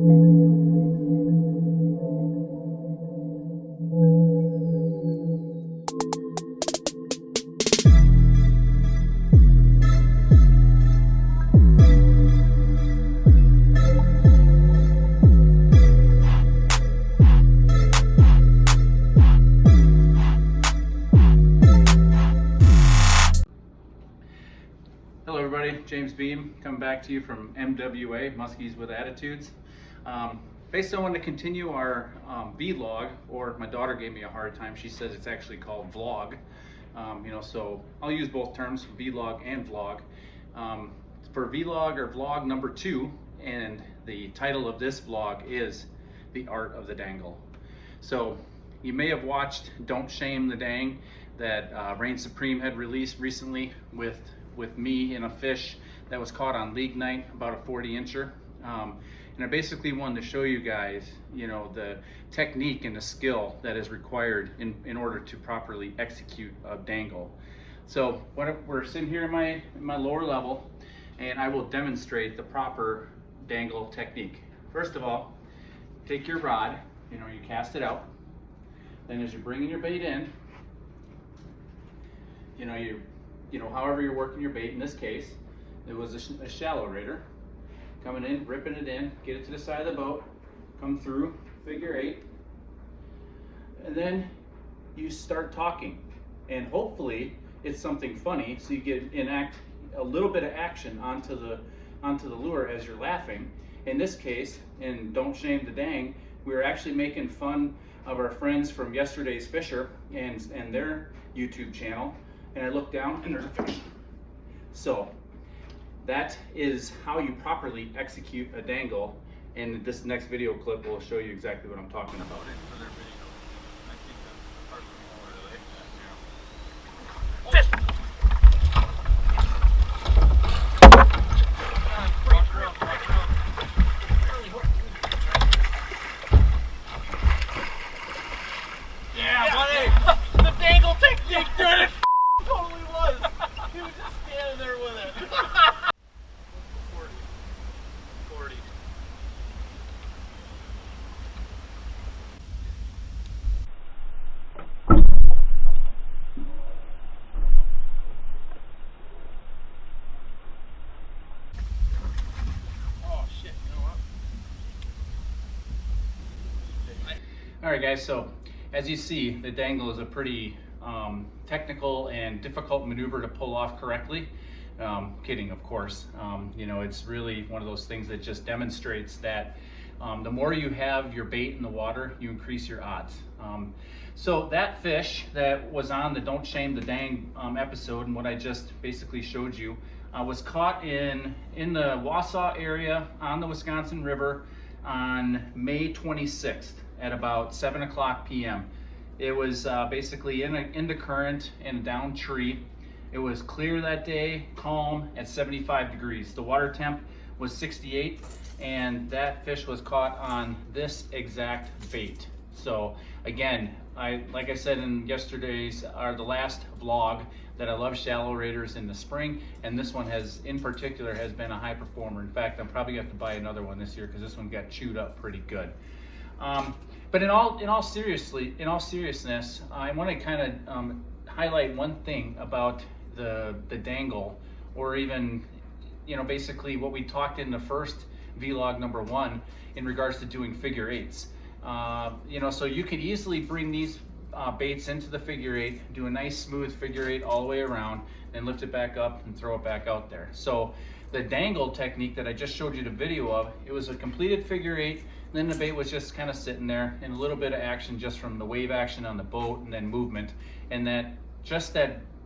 Hello everybody, James Beam coming back to you from MWA, Muskies with Attitudes. Basically I wanted to continue our vlog, or my daughter gave me a hard time. She says it's actually called vlog. So I'll use both terms, vlog and vlog. For vlog or vlog number 2, and the title of this vlog is The Art of the Dangle. So you may have watched Don't Shame the Dang that Reign Supreme had released recently with me in a fish that was caught on league night, about a 40-incher. And I basically wanted to show you guys, the technique and the skill that is required in order to properly execute a dangle. So we're sitting here in my lower level, and I will demonstrate the proper dangle technique. First of all, take your rod, you cast it out. Then as you're bringing your bait in, however you're working your bait, in this case, it was a shallow raider. Coming in, ripping it in, get it to the side of the boat, come through, figure 8, and then you start talking. And hopefully it's something funny, so you enact a little bit of action onto the lure as you're laughing. In this case, in Don't Shame the Dang, we were actually making fun of our friends from yesterday's fisher and their YouTube channel. And I look down and there's a fish. So that is how you properly execute a dangle. And this next video clip will show you exactly what I'm talking about. Yeah, buddy! The dangle technique, dude! Totally was. He was just standing there with it. 40. Oh shit, you know what? Alright guys, so as you see, the dangle is a pretty technical and difficult maneuver to pull off correctly. Kidding, of course. It's really one of those things that just demonstrates that the more you have your bait in the water, you increase your odds. So that fish that was on the Don't Shame the Dang episode, and what I just basically showed you, was caught in the Wausau area on the Wisconsin River on May 26th at about 7 o'clock p.m. It was basically in the current and a down tree. It was clear that day, calm at 75 degrees. The water temp was 68, and that fish was caught on this exact bait. So again, like I said in the last vlog, that I love shallow raiders in the spring, and this one in particular has been a high performer. In fact, I'm probably gonna have to buy another one this year because this one got chewed up pretty good. But in all seriousness, I want to kind of highlight one thing about the dangle, or even basically what we talked in the first vlog number 1 in regards to doing figure 8s. So you could easily bring these baits into the figure 8, do a nice smooth figure 8 all the way around, then lift it back up and throw it back out there. So the dangle technique that I just showed you the video of, it was a completed figure 8. Then the bait was just kind of sitting there, and a little bit of action just from the wave action on the boat, and then movement, and that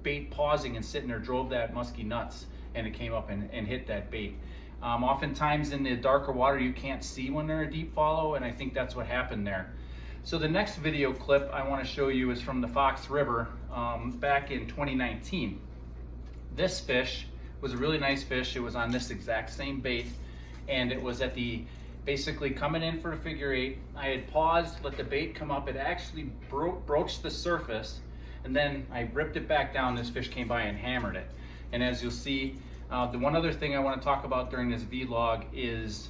bait pausing and sitting there drove that musky nuts, and it came up and hit that bait. Oftentimes in the darker water you can't see when they're a deep follow, and I think that's what happened there. So the next video clip I want to show you is from the Fox River back in 2019. This fish was a really nice fish. It was on this exact same bait, and it was basically coming in for a figure 8. I had paused, let the bait come up. It actually broached the surface, and then I ripped it back down. This fish came by and hammered it. And as you'll see, the one other thing I want to talk about during this vlog is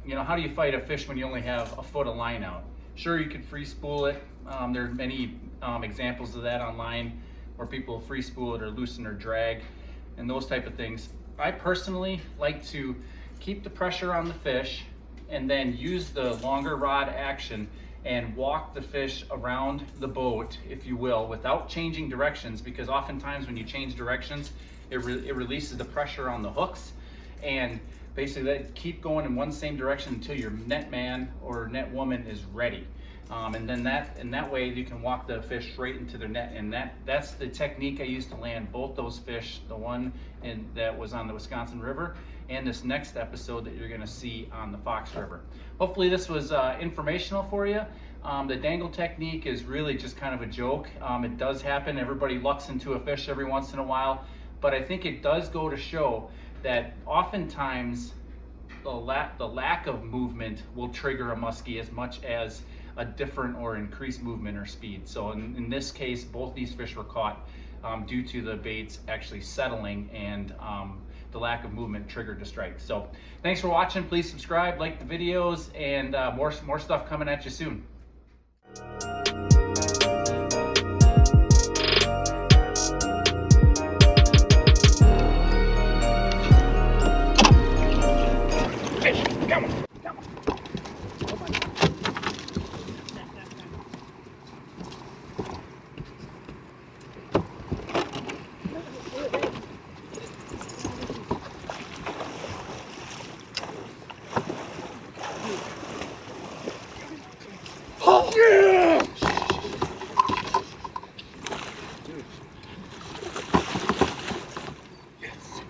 you know, how do you fight a fish when you only have a foot of line out? Sure, you could free spool it. There are many examples of that online where people free spool it or loosen or drag and those type of things. I personally like to keep the pressure on the fish and then use the longer rod action and walk the fish around the boat, if you will, without changing directions, because oftentimes when you change directions, it releases the pressure on the hooks, and basically that keep going in one same direction until your net man or net woman is ready. And then that way you can walk the fish straight into their net, and that's the technique I used to land both those fish, the one that was on the Wisconsin River and this next episode that you're going to see on the Fox River. Hopefully this was informational for you. The dangle technique is really just kind of a joke. It does happen. Everybody lucks into a fish every once in a while, but I think it does go to show that oftentimes the lack of movement will trigger a muskie as much as a different or increased movement or speed. So in this case, both these fish were caught due to the baits actually settling, and the lack of movement triggered the strike. So thanks for watching. Please subscribe, like the videos, and more stuff coming at you soon. Fish, come on. Oh, yeah! Yes.